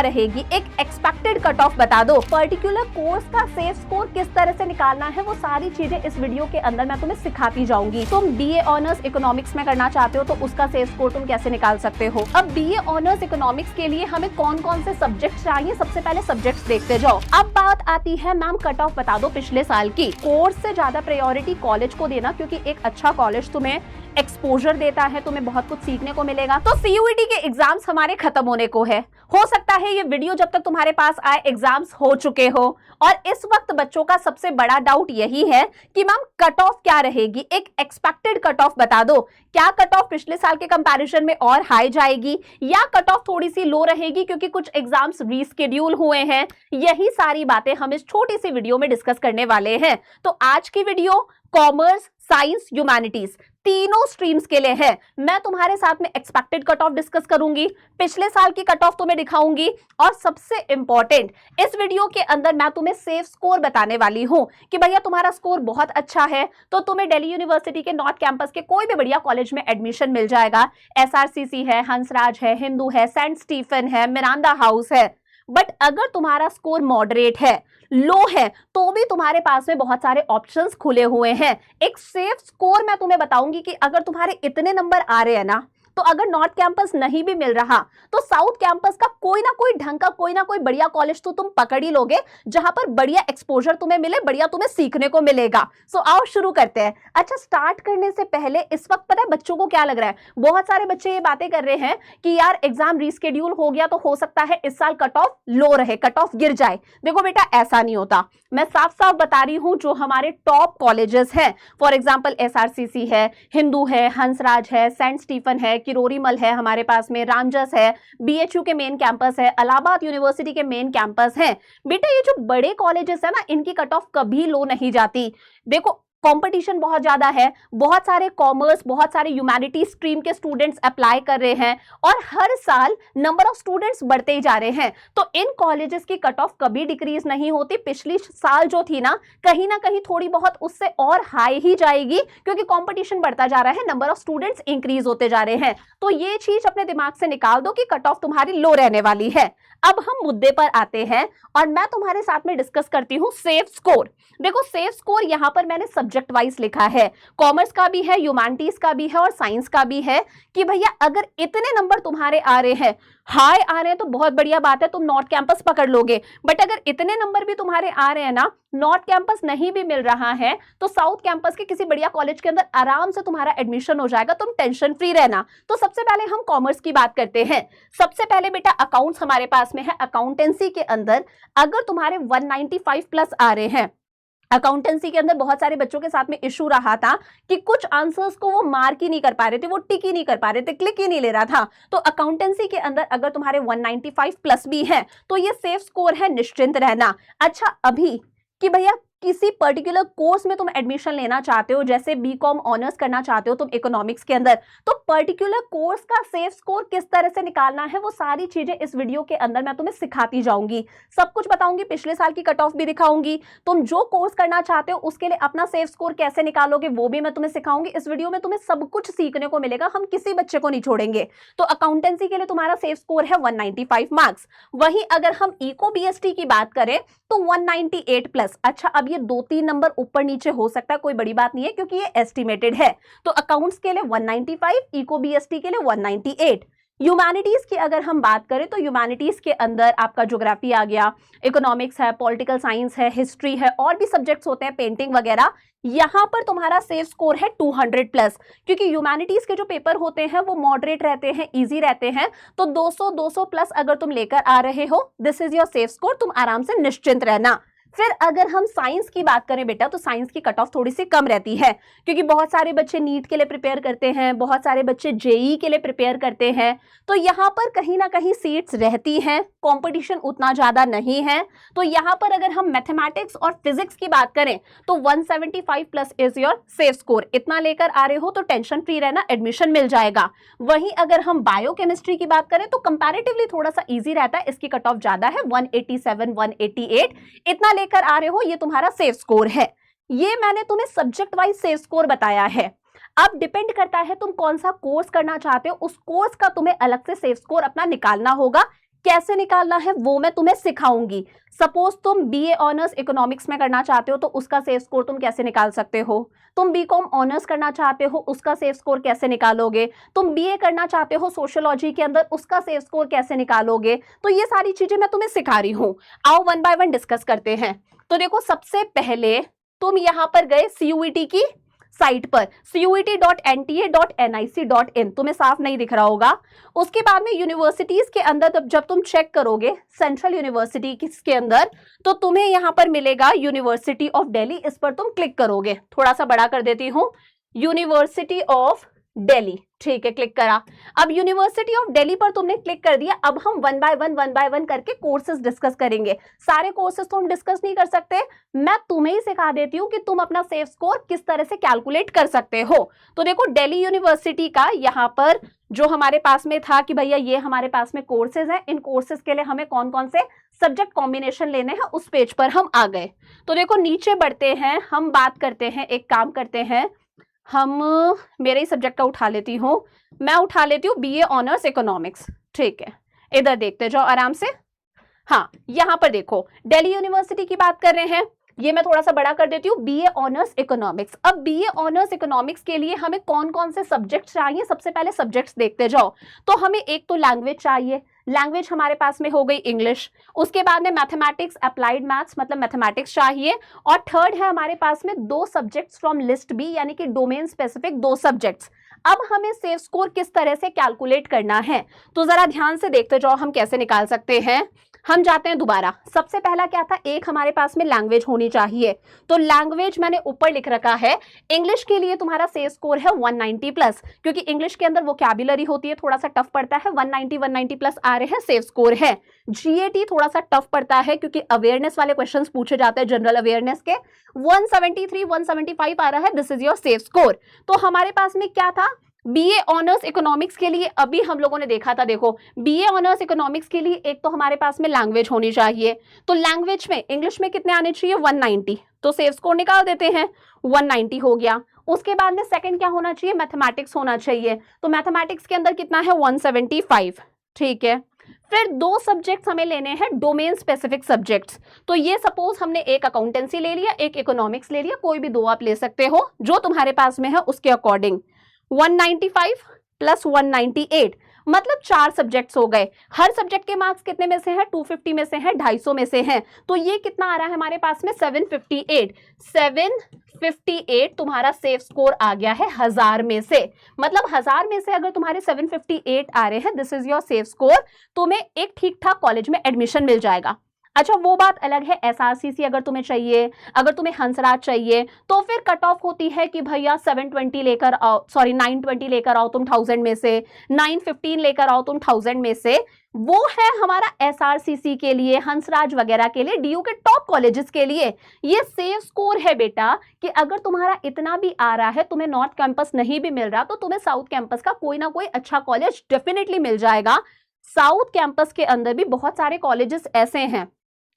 रहेगी, एक expected cut off बता दो। पर्टिकुलर कोर्स का सेफ स्कोर किस तरह से निकालना है वो सारी चीजें इस वीडियो के अंदर मैं तुम्हें सिखाती जाऊंगी। तुम बीए ऑनर्स इकोनॉमिक्स में करना चाहते हो तो उसका सेफ स्कोर तुम कैसे निकाल सकते हो। अब बीए ऑनर्स इकोनॉमिक्स के लिए हमें कौन कौन से सब्जेक्ट चाहिए, सबसे पहले सब्जेक्ट्स देखते जाओ। अब बात आती है मैम कट ऑफ बता दो पिछले साल की। कोर्स से ज्यादा प्रायोरिटी कॉलेज को देना, क्योंकि एक अच्छा कॉलेज तुम्हें एक्सपोजर देता है, तुम्हें बहुत कुछ सीखने को मिलेगा। तो सीयूईटी के एग्जाम्स हमारे खत्म होने को है, हो सकता है ये वीडियो जब तक तुम्हारे पास आए एग्जाम्स हो चुके हो। और इस वक्त बच्चों का सबसे बड़ा डाउट यही है कि मैम कट ऑफ क्या रहेगी, एक एक्सपेक्टेड कट ऑफ बता दो। क्या कट ऑफ पिछले साल के कंपैरिजन में और हाई जाएगी या कट ऑफ थोड़ी सी लो रहेगी क्योंकि कुछ एग्जाम्स रीस्केड्यूल हुए हैं। यही सारी बातें हम इस छोटी सी वीडियो में डिस्कस करने वाले हैं। तो आज की वीडियो कॉमर्स, साइंस, ह्यूमैनिटीज तीनों स्ट्रीम्स के लिए है। मैं तुम्हारे साथ में एक्सपेक्टेड कट ऑफ डिस्कस करूंगी, पिछले साल की कट ऑफ तुम्हें दिखाऊंगी और सबसे इंपॉर्टेंट इस वीडियो के अंदर मैं तुम्हें सेफ स्कोर बताने वाली हूं कि भैया तुम्हारा स्कोर बहुत अच्छा है तो तुम्हें दिल्ली यूनिवर्सिटी के नॉर्थ कैंपस के कोई भी बढ़िया कॉलेज में एडमिशन मिल जाएगा। एसआरसीसी है, हंसराज है, हिंदू है, सेंट स्टीफन है, मिरांडा हाउस है। बट अगर तुम्हारा स्कोर मॉडरेट है, लो है, तो भी तुम्हारे पास में बहुत सारे ऑप्शंस खुले हुए हैं। एक सेफ स्कोर मैं तुम्हें बताऊंगी कि अगर तुम्हारे इतने नंबर आ रहे हैं ना, तो अगर नॉर्थ कैंपस नहीं भी मिल रहा तो साउथ कैंपस का कोई ना कोई ढंग का कोई ना कोई बढ़िया कॉलेज तो तुम पकड़ ही लोगे, जहां पर बढ़िया एक्सपोजर तुम्हें मिले, बढ़िया तुम्हें सीखने को मिलेगा। सो आओ शुरू करते हैं। अच्छा, स्टार्ट करने से पहले इस वक्त पता है बच्चों को क्या लग रहा है, बहुत सारे बच्चे ये बातें कर रहे हैं कि यार एग्जाम रीस्केड्यूल हो गया तो हो सकता है इस साल कट ऑफ लो रहे, कट ऑफ गिर जाए। देखो बेटा, ऐसा नहीं होता। मैं साफ साफ बता रही हूं, जो हमारे टॉप कॉलेजेस हैं, फॉर एग्जाम्पल एसआरसीसी है, हिंदू है, हंसराज है, सेंट स्टीफन है, किरोरीमल है, हमारे पास में रामजस है, बीएचयू के मेन कैंपस है, इलाहाबाद यूनिवर्सिटी के मेन कैंपस है। बेटा ये जो बड़े कॉलेजेस है ना, इनकी कट ऑफ कभी लो नहीं जाती। देखो कंपटीशन बहुत ज्यादा है, बहुत सारे कॉमर्स, बहुत सारे ह्यूमैनिटी स्ट्रीम के स्टूडेंट्स अप्लाई कर रहे हैं और हर साल नंबर ऑफ स्टूडेंट्स बढ़ते ही जा रहे हैं। तो इन कॉलेजेस की कट ऑफ कभी डिक्रीज नहीं होती। पिछली साल जो थी ना कहीं थोड़ी बहुत उससे और हाई ही जाएगी, क्योंकि कंपटीशन बढ़ता जा रहा है, नंबर ऑफ स्टूडेंट्स इंक्रीज होते जा रहे हैं। तो ये चीज अपने दिमाग से निकाल दो कि कट ऑफ तुम्हारी लो रहने वाली है। अब हम मुद्दे पर आते हैं और मैं तुम्हारे साथ में डिस्कस करती हूं सेफ स्कोर। देखो सेफ स्कोर यहां पर मैंने सब्जेक्ट वाइज लिखा है, कॉमर्स का भी है, ह्यूमैनिटीज का भी है और साइंस का भी है, कि भैया अगर इतने नंबर तुम्हारे आ रहे हैं, हाई आ रहे हैं, तो बहुत बढ़िया बात है, तुम नॉर्थ कैंपस पकड़ लोगे। बट अगर इतने नंबर भी तुम्हारे आ रहे हैं ना, नॉर्थ कैंपस नहीं भी मिल रहा है, तो साउथ कैंपस के किसी बढ़िया कॉलेज के अंदर आराम से तुम्हारा एडमिशन हो जाएगा, तुम टेंशन फ्री रहना। तो सबसे पहले हम कॉमर्स की बात करते हैं। सबसे पहले बेटा अकाउंट्स हमारे पास में है। अकाउंटेंसी के अंदर अगर तुम्हारे 195 प्लस आ रहे हैं, अकाउंटेंसी के अंदर बहुत सारे बच्चों के साथ में इशू रहा था कि कुछ आंसर्स को वो मार्क ही नहीं कर पा रहे थे, वो टिक ही नहीं कर पा रहे थे, क्लिक ही नहीं ले रहा था। तो अकाउंटेंसी के अंदर अगर तुम्हारे 195 प्लस भी है तो ये सेफ स्कोर है, निश्चिंत रहना। अच्छा, अभी कि भैया किसी पर्टिकुलर कोर्स में तुम एडमिशन लेना चाहते हो, जैसे बीकॉम ऑनर्स करना चाहते हो तुम इकोनॉमिक्स के अंदर, तो पर्टिकुलर कोर्स का सेफ स्कोर किस तरह से निकालना है वो सारी चीजें इस वीडियो के अंदर मैं तुम्हें सिखाती जाऊंगी। सब कुछ बताऊंगी, पिछले साल की कट ऑफ भी दिखाऊंगी, तुम जो कोर्स करना चाहते हो उसके लिए अपना सेफ स्कोर कैसे निकालोगे वो भी मैं तुम्हें सिखाऊंगी। इस वीडियो में तुम्हें सब कुछ सीखने को मिलेगा, हम किसी बच्चे को नहीं छोड़ेंगे। तो अकाउंटेंसी के लिए तुम्हारा सेफ स्कोर है 195 मार्क्स। वहीं अगर हम इको बीएसटी की बात करें तो 198 प्लस। अच्छा, अब ये 2-3 नंबर ऊपर नीचे हो सकता है, कोई बड़ी बात नहीं है क्योंकि ये एस्टिमेटेड है। तो अकाउंट्स के लिए 195, इको बीएसटी के लिए 198। ह्यूमैनिटीज की अगर हम बात करें तो ह्यूमैनिटीज के अंदर आपका ज्योग्राफी आ गया, इकोनॉमिक्स है, पॉलिटिकल साइंस है, हिस्ट्री है, और भी सब्जेक्ट्स होते हैं, पेंटिंग वगैरह। यहां पर तुम्हारा सेफ स्कोर है 200 प्लस, क्योंकि ह्यूमैनिटीज के जो पेपर होते हैं वो मॉडरेट रहते हैं, इजी रहते हैं। तो 200 प्लस अगर तुम लेकर आ रहे हो, this is your safe score, तुम आराम से निश्चिंत रहना। फिर अगर हम साइंस की बात करें बेटा, तो साइंस की कट ऑफ थोड़ी सी कम रहती है, क्योंकि बहुत सारे बच्चे नीट के लिए प्रिपेयर करते हैं, बहुत सारे बच्चे जेई के लिए प्रिपेयर करते हैं। तो यहाँ पर कहीं ना कहीं सीट्स रहती हैं, कंपटीशन उतना ज्यादा नहीं है। तो यहाँ पर अगर हम मैथमेटिक्स और फिजिक्स की बात करें तो 175 plus is your safe score. इतना लेकर आ रहे हो तो टेंशन फ्री रहना, एडमिशन मिल जाएगा। वहीं अगर हम बायोकेमिस्ट्री की बात करें तो कंपैरेटिवली थोड़ा सा इजी रहता है, इसकी कट ऑफ ज्यादा है, 187, 188 इतना लेकर आ रहे हो, ये तुम्हारा सेफ स्कोर है। ये मैंने तुम्हें सब्जेक्ट वाइज सेफ स्कोर बताया है। अब डिपेंड करता है तुम कौन सा कोर्स करना चाहते हो, उस कोर्स का तुम्हें अलग से सेफ स्कोर अपना निकालना होगा। कैसे निकालना है वो मैं तुम्हें सिखाऊंगी। सपोज तुम बीए ऑनर्स इकोनॉमिक्स में करना चाहते हो तो उसका सेफ स्कोर तुम कैसे निकाल सकते हो, तुम बीकॉम ऑनर्स करना चाहते हो उसका सेफ स्कोर कैसे निकालोगे, तुम बीए करना चाहते हो सोशियोलॉजी के अंदर उसका सेफ स्कोर कैसे निकालोगे। तो ये सारी चीजें मैं तुम्हें सिखा रही हूँ। आओ वन बाय वन डिस्कस करते हैं। तो देखो सबसे पहले तुम यहां पर गए CUET की साइट पर, cuet.nta.nic.in, तुम्हें साफ नहीं दिख रहा होगा। उसके बाद में यूनिवर्सिटीज के अंदर जब तुम चेक करोगे सेंट्रल यूनिवर्सिटी के अंदर, तो तुम्हें यहां पर मिलेगा यूनिवर्सिटी ऑफ दिल्ली, इस पर तुम क्लिक करोगे। थोड़ा सा बड़ा कर देती हूँ, यूनिवर्सिटी ऑफ दिल्ली, ठीक है, क्लिक करा। अब यूनिवर्सिटी ऑफ दिल्ली पर तुमने क्लिक कर दिया। अब हम वन बाय वन करके कोर्सेज डिस्कस करेंगे। सारे कोर्सेज तो हम डिस्कस नहीं कर सकते, मैं तुम्हें ही सिखा देती हूँ कि तुम अपना सेफ स्कोर किस तरह से कैलकुलेट कर सकते हो। तो देखो दिल्ली यूनिवर्सिटी का यहाँ पर जो हमारे पास में था कि भैया ये हमारे पास में कोर्सेज हैं, इन कोर्सेज के लिए हमें कौन कौन से सब्जेक्ट कॉम्बिनेशन लेने हैं, उस पेज पर हम आ गए। तो देखो नीचे बढ़ते हैं, हम बात करते हैं, एक काम करते हैं, हम मेरे ही सब्जेक्ट का उठा लेती हूँ, मैं उठा लेती हूँ बीए ऑनर्स इकोनॉमिक्स, ठीक है। इधर देखते जाओ आराम से। हाँ, यहां पर देखो दिल्ली यूनिवर्सिटी की बात कर रहे हैं, ये मैं थोड़ा सा बड़ा कर देती हूँ, बीए ऑनर्स इकोनॉमिक्स। अब बीए ऑनर्स इकोनॉमिक्स के लिए हमें कौन कौन से सब्जेक्ट चाहिए, सबसे पहले सब्जेक्ट्स देखते जाओ। तो हमें एक तो लैंग्वेज चाहिए, लैंग्वेज हमारे पास में हो गई इंग्लिश। उसके बाद में मैथमेटिक्स, अप्लाइड मैथ्स मतलब मैथमेटिक्स चाहिए। और थर्ड है हमारे पास में दो सब्जेक्ट्स फ्रॉम लिस्ट बी, यानी कि डोमेन स्पेसिफिक दो सब्जेक्ट्स। अब हमें सेफ स्कोर किस तरह से कैलकुलेट करना है, तो जरा ध्यान से देखते जाओ हम कैसे निकाल सकते हैं। हम जाते हैं दोबारा, सबसे पहला क्या था, एक हमारे पास में लैंग्वेज होनी चाहिए। तो लैंग्वेज मैंने ऊपर लिख रखा है, इंग्लिश के लिए तुम्हारा सेफ स्कोर है 190 प्लस, क्योंकि इंग्लिश के अंदर वोकैबुलरी होती है, थोड़ा सा टफ पड़ता है, 190 प्लस आ रहे हैं, सेफ स्कोर है। जीएटी थोड़ा सा टफ पड़ता है क्योंकि अवेयरनेस वाले क्वेश्चंस पूछे जाते हैं, जनरल अवेयरनेस के, 173 175 आ रहा है, this is your safe score. तो हमारे पास में क्या था, बीए ऑनर्स इकोनॉमिक्स के लिए अभी हम लोगों ने देखा था, देखो बीए ऑनर्स इकोनॉमिक्स के लिए एक तो हमारे पास में लैंग्वेज होनी चाहिए। तो लैंग्वेज में इंग्लिश में कितने आने चाहिए, 190, तो सेफ स्कोर निकाल देते हैं, 190 हो गया। उसके बाद में सेकंड क्या होना चाहिए, मैथमेटिक्स होना चाहिए। तो मैथमेटिक्स के अंदर कितना है, 175, ठीक है। फिर दो सब्जेक्ट्स हमें लेने हैं, डोमेन स्पेसिफिक सब्जेक्ट्स। तो ये सपोज हमने एक अकाउंटेंसी ले लिया, एक इकोनॉमिक्स ले लिया, कोई भी दो आप ले सकते हो जो तुम्हारे पास में है उसके अकॉर्डिंग। 195 प्लस 198 मतलब 4 सब्जेक्ट्स हो गए। हर सब्जेक्ट के मार्क्स कितने में से हैं, 250 में से हैं, 250 में से हैं। तो ये कितना आ रहा है हमारे पास में, 758 तुम्हारा सेफ स्कोर आ गया है 1000 में से। मतलब 1000 में से अगर तुम्हारे 758 आ रहे हैं, this is your safe score, तुम्हें एक ठीक ठाक कॉलेज में एडमिशन मिल जाएगा। अच्छा वो बात अलग है, SRCC अगर तुम्हें चाहिए, अगर तुम्हें हंसराज चाहिए, तो फिर कट ऑफ होती है कि भैया 720 लेकर आओ, सॉरी 920 लेकर आओ तुम 1000 में से, 915 लेकर आओ तुम 1000 में से। वो है हमारा SRCC के लिए, हंसराज वगैरह के लिए, DU के टॉप कॉलेजेस के लिए। ये सेफ स्कोर है बेटा कि अगर तुम्हारा इतना भी आ रहा है, तुम्हें नॉर्थ कैंपस नहीं भी मिल रहा, तो तुम्हें साउथ कैंपस का कोई ना कोई अच्छा कॉलेज डेफिनेटली मिल जाएगा। साउथ कैंपस के अंदर भी बहुत सारे कॉलेजेस ऐसे हैं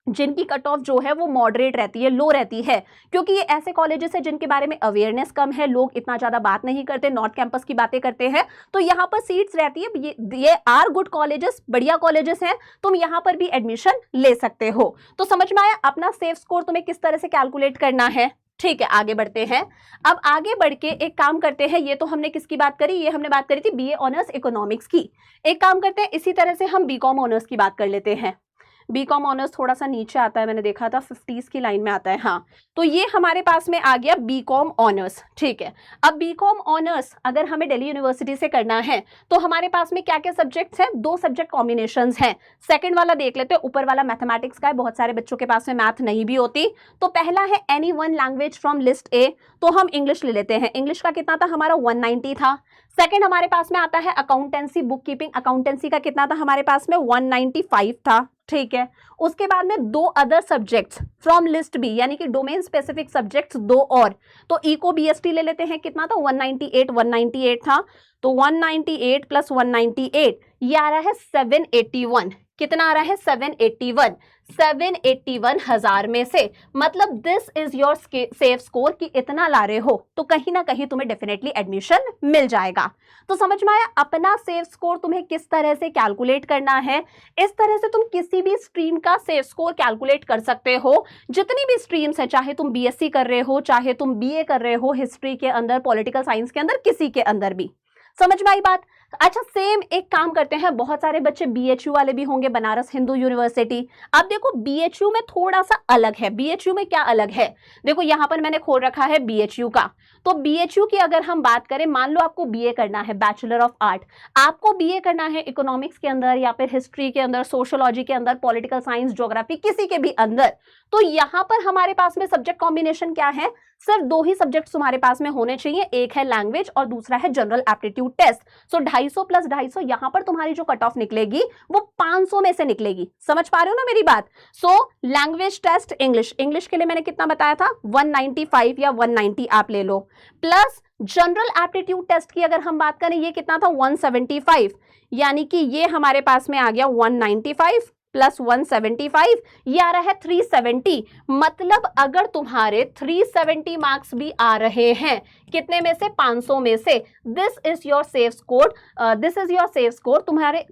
जिनकी कट ऑफ जो है वो मॉडरेट रहती है, लो रहती है, क्योंकि ये ऐसे कॉलेजेस हैं जिनके बारे में अवेयरनेस कम है, लोग इतना ज्यादा बात नहीं करते, नॉर्थ कैंपस की बातें करते हैं। तो यहाँ पर सीट्स रहती है, ये आर गुड कॉलेजेस, बढ़िया कॉलेजेस हैं, तुम यहाँ पर भी एडमिशन ले सकते हो। तो समझ में आया अपना सेफ स्कोर तुम्हें किस तरह से कैलकुलेट करना है। ठीक है, आगे बढ़ते हैं। अब आगे बढ़ के एक काम करते हैं, ये तो हमने किसकी बात करी, ये हमने बात करी थी बीए ऑनर्स इकोनॉमिक्स की। एक काम करते हैं, इसी तरह से हम बीकॉम ऑनर्स की बात कर लेते हैं। बीकॉम ऑनर्स थोड़ा सा नीचे आता है, मैंने देखा था 50s की लाइन में आता है, हाँ। तो ये हमारे पास में आ गया बीकॉम ऑनर्स, ठीक है। अब बीकॉम ऑनर्स अगर हमें दिल्ली यूनिवर्सिटी से करना है तो हमारे पास में क्या क्या सब्जेक्ट्स हैं, दो सब्जेक्ट कॉम्बिनेशंस हैं। सेकंड वाला देख लेते हैं, ऊपर वाला मैथमेटिक्स का है, बहुत सारे बच्चों के पास में मैथ नहीं भी होती। तो पहला है any one language from list A, तो हम इंग्लिश ले लेते हैं। इंग्लिश का कितना था हमारा, 190 था। सेकंड हमारे पास में आता है अकाउंटेंसी, बुक कीपिंग, अकाउंटेंसी का कितना था हमारे पास में, 195 था, ठीक है। उसके बाद में दो other subjects from list B, यानी कि डोमेन स्पेसिफिक सब्जेक्ट्स दो और, तो इको बीएसटी ले लेते हैं, कितना था, 198 था। तो 198 प्लस 198 ये आ रहा है 781, कितना आ रहा है 781 में से, मतलब this is your safe score कि इतना ला रहे हो तो कहीं ना कहीं तुम्हें डेफिनेटली एडमिशन मिल जाएगा। तो समझ में आया अपना सेफ स्कोर तुम्हें किस तरह से कैलकुलेट करना है। इस तरह से तुम किसी भी स्ट्रीम का सेफ स्कोर कैलकुलेट कर सकते हो। जितनी भी स्ट्रीम्स है, चाहे तुम बीएससी कर रहे हो, चाहे तुम बीए कर रहे हो, हिस्ट्री के अंदर, पॉलिटिकल साइंस के अंदर, किसी के अंदर भी। समझ में आई बात? अच्छा, सेम एक काम करते हैं, बहुत सारे बच्चे बीएचयू वाले भी होंगे, बनारस हिंदू यूनिवर्सिटी। अब देखो बीएचयू में थोड़ा सा अलग है। बीएचयू में क्या अलग है, देखो यहां पर मैंने खोल रखा है बीएचयू का। तो बीएचयू की अगर हम बात करें, मान लो आपको बीए करना है, बैचलर ऑफ आर्ट, आपको बीए करना है इकोनॉमिक्स के अंदर या फिर हिस्ट्री के अंदर, सोशियोलॉजी के अंदर, पॉलिटिकल साइंस, ज्योग्राफी, किसी के भी अंदर। तो यहां पर हमारे पास में सब्जेक्ट कॉम्बिनेशन क्या है, सिर्फ 2 ही सब्जेक्ट्स तुम्हारे पास में होने चाहिए, एक है लैंग्वेज और दूसरा है जनरल एप्टीट्यूड टेस्ट। सो 250 प्लस 250, यहां पर तुम्हारी जो कट ऑफ निकलेगी वो 500 में से निकलेगी। समझ पा रहे हो ना मेरी बात? सो लैंग्वेज टेस्ट इंग्लिश के लिए मैंने कितना बताया था, 195 या 190 आप ले लो, प्लस जनरल एप्टीट्यूड टेस्ट की अगर हम बात करें, ये कितना था 175, यानी कि ये हमारे पास में आ गया 195 प्लस 175, ये आ रहा है 370। मतलब अगर तुम्हारे 370 मार्क्स भी आ रहे हैं, कितने में से, 500 में से, this is your safe score,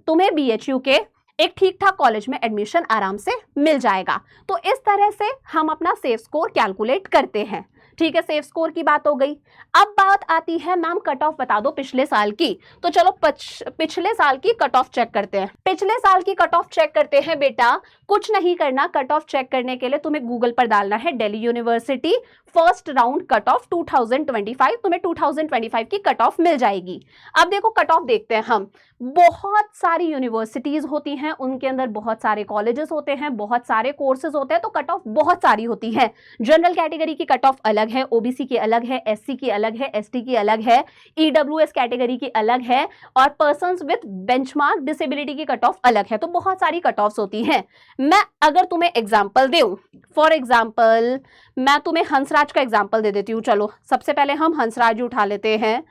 तुम्हें बीएचयू के एक ठीक ठाक कॉलेज में एडमिशन आराम से मिल जाएगा। तो इस तरह से हम अपना सेफ स्कोर कैलकुलेट करते हैं। ठीक है, सेफ स्कोर की बात हो गई। अब बात आती है मैम कट ऑफ बता दो पिछले साल की। तो चलो पिछले साल की कट ऑफ चेक करते हैं। पिछले साल की कट ऑफ चेक करते हैं बेटा। कुछ नहीं करना, कट ऑफ चेक करने के लिए तुम्हें गूगल पर डालना है Delhi university first round cut off 2025, तुम्हें 2025 की कट ऑफ मिल जाएगी। अब देखो कट ऑफ देखते हैं हम। बहुत सारी यूनिवर्सिटीज होती हैं, उनके अंदर बहुत सारे कॉलेजेस होते हैं, बहुत सारे कोर्सेज होते हैं, तो कट ऑफ बहुत सारी होती है। जनरल कैटेगरी की कट ऑफ अलग है, ओबीसी की अलग है, एससी की अलग है, एसटी की अलग है, ईडब्ल्यूएस कैटेगरी की अलग है, और पर्संस विद बेंचमार्क डिसेबिलिटी की कट ऑफ अलग है। तो बहुत सारी कट ऑफ्स होती हैं। मैं अगर तुम्हें एग्जांपल दूं, फॉर एग्जांपल मैं तुम्हें हंसराज का एग्जांपल दे देती हूँ। चलो सबसे पहले हम हंसराज उठा लेते हैं।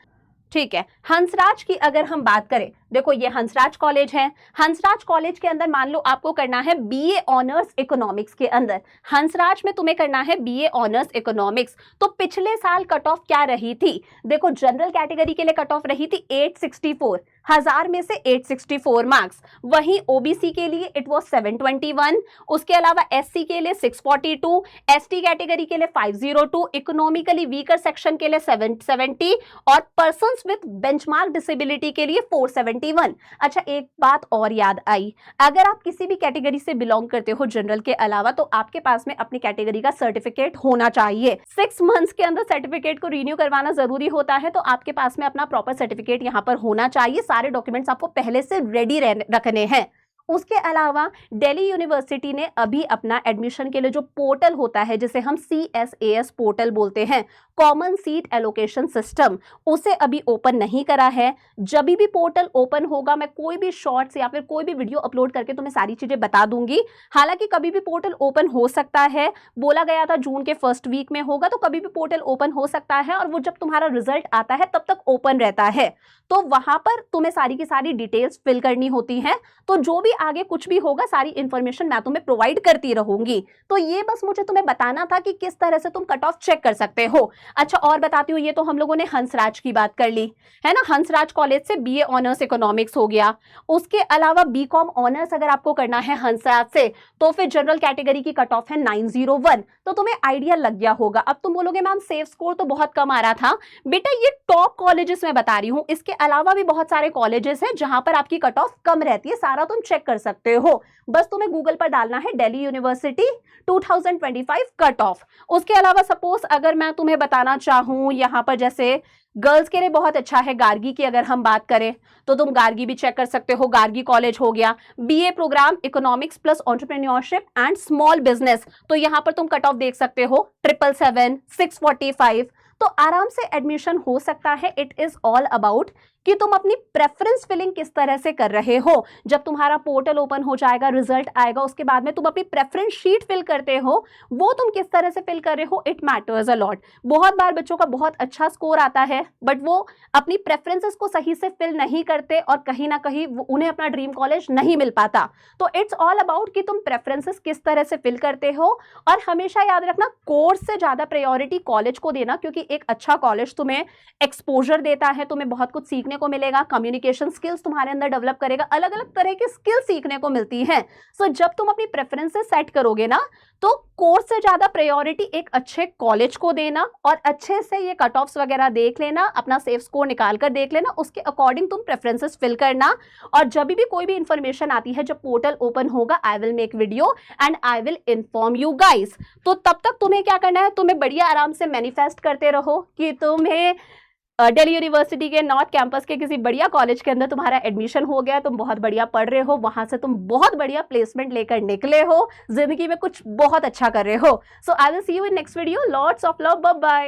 ठीक है, हंसराज की अगर हम बात करें, देखो ये हंसराज कॉलेज है। हंसराज कॉलेज के अंदर मान लो आपको करना है बीए ऑनर्स इकोनॉमिक्स के अंदर, हंसराज में तुम्हें करना है बीए ऑनर्स इकोनॉमिक्स। तो पिछले साल कट ऑफ क्या रही थी, देखो जनरल कैटेगरी के लिए कट ऑफ रही थी 864, 1000 में से 864 मार्क्स। वहीं ओबीसी के लिए इट वाज 721, उसके अलावा एससी के लिए 642, एसटी कैटेगरी के लिए 502, इकोनॉमिकली वीकर सेक्शन के लिए 770 और पर्संस विद बेंचमार्क डिसेबिलिटी के लिए 471। अच्छा, एक बात और याद आई, अगर आप किसी भी कैटेगरी से बिलोंग करते हो जनरल के अलावा, तो आपके पास में अपनी कैटेगरी का सर्टिफिकेट होना चाहिए। 6 मंथ्स के अंदर सर्टिफिकेट को रिन्यू करवाना जरूरी होता है, तो आपके पास में अपना प्रॉपर सर्टिफिकेट यहां पर होना चाहिए। सारे डॉक्यूमेंट्स आपको पहले से रेडी रखने हैं। उसके अलावा दिल्ली यूनिवर्सिटी ने अभी अपना एडमिशन के लिए जो पोर्टल होता है, जिसे हम CSAS पोर्टल बोलते हैं, कॉमन सीट एलोकेशन सिस्टम, उसे अभी ओपन नहीं करा है। जब भी पोर्टल ओपन होगा, मैं कोई भी शॉर्ट्स या फिर कोई भी वीडियो अपलोड करके तुम्हें सारी चीजें बता दूंगी। हालांकि कभी भी पोर्टल ओपन हो सकता है, बोला गया था जून के फर्स्ट वीक में होगा, तो कभी भी पोर्टल ओपन हो सकता है, और वो जब तुम्हारा रिजल्ट आता है तब तक ओपन रहता है। तो वहां पर तुम्हें सारी की सारी डिटेल्स फिल करनी होती है। तो जो भी आगे कुछ भी होगा, सारी इंफॉर्मेशन मैं तुम्हें प्रोवाइड करती रहूंगी। तो ये बस मुझे तुम्हें बताना था कि किस तरह से तुम कट ऑफ चेक कर सकते हो। अच्छा, और बताती हूँ, ये तो हम लोगों ने हंसराज की बात कर ली है ना। हंसराज कॉलेज से बीए ऑनर्स इकोनॉमिक्स हो गया। उसके अलावा बीकॉम ऑनर्स अगर आपको करना है हंसराज से, तो फिर जनरल कैटेगरी की कट ऑफ है 901। तो तुम्हें आइडिया लग गया होगा। अब तुम बोलोगे मैम सेफ स्कोर तो बहुत कम आ रहा था। बेटा ये टॉप कॉलेजेस में बता रही हूँ, इसके अलावा भी बहुत सारे कॉलेजेस हैं जहां पर आपकी कट ऑफ कम रहती है। सारा तुम चेक कर सकते हो। बस तुम्हें गूगल पर डालना है दिल्ली यूनिवर्सिटी 2025 कट ऑफ। उसके अलावा सपोज अगर मैं तुम्हें बताना चाहूं, यहां पर जैसे गर्ल्स के लिए बहुत अच्छा है, गार्गी की अगर हम बात करें तो तुम गार्गी भी चेक कर सकते हो। गार्गी कॉलेज हो गया, BA programme economics plus entrepreneurship and small business. तो यहां पर तुम कट ऑफ देख सकते हो 777, 645। तो आराम से एडमिशन हो सकता है। इट इज ऑल अबाउट कि तुम अपनी प्रेफरेंस फिलिंग किस तरह से कर रहे हो। जब तुम्हारा पोर्टल ओपन हो जाएगा, रिजल्ट आएगा, उसके बाद में तुम अपनी प्रेफरेंस शीट फिल करते हो, वो तुम किस तरह से फिल कर रहे हो, इट मैटर्स अ लॉट। बहुत बार बच्चों का बहुत अच्छा स्कोर आता है बट वो अपनी प्रेफरेंसेस को सही से फिल नहीं करते और कहीं ना कहीं उन्हें अपना ड्रीम कॉलेज नहीं मिल पाता। तो इट्स ऑल अबाउट कि तुम प्रेफरेंसेस किस तरह से फिल करते हो। और हमेशा याद रखना, कोर्स से ज्यादा प्रायोरिटी कॉलेज को देना, क्योंकि एक अच्छा कॉलेज तुम्हें एक्सपोजर देता है, तुम्हें बहुत कुछ सीखने को मिलेगा, कम्युनिकेशन स्किल्स तुम्हारे अंदर डेवलप करेगा, अलग अलग तरह की स्किल सीखने को मिलती है। सो जब तुम अपनी प्रेफरेंसेस सेट करोगे ना, तो कोर्स से ज्यादा प्रायोरिटी एक अच्छे कॉलेज को देना और अच्छे से ये कट ऑफ्स वगैरह देख लेना, अपना सेफ स्कोर निकाल कर देख लेना, उसके अकॉर्डिंग तुम प्रेफरेंसेस फिल करना। और जब भी कोई भी इंफॉर्मेशन आती है, जब पोर्टल ओपन होगा, I will make video and I will inform you guys. तो तब तक तुम्हें क्या करना है, तुम्हें बढ़िया आराम से मैनिफेस्ट करते रहो कि तुम्हें दिल्ली यूनिवर्सिटी के नॉर्थ कैंपस के किसी बढ़िया कॉलेज के अंदर तुम्हारा एडमिशन हो गया, तुम बहुत बढ़िया पढ़ रहे हो, वहां से तुम बहुत बढ़िया प्लेसमेंट लेकर निकले हो, जिंदगी में कुछ बहुत अच्छा कर रहे हो। So I will see you in next video. Lots of love, bye bye.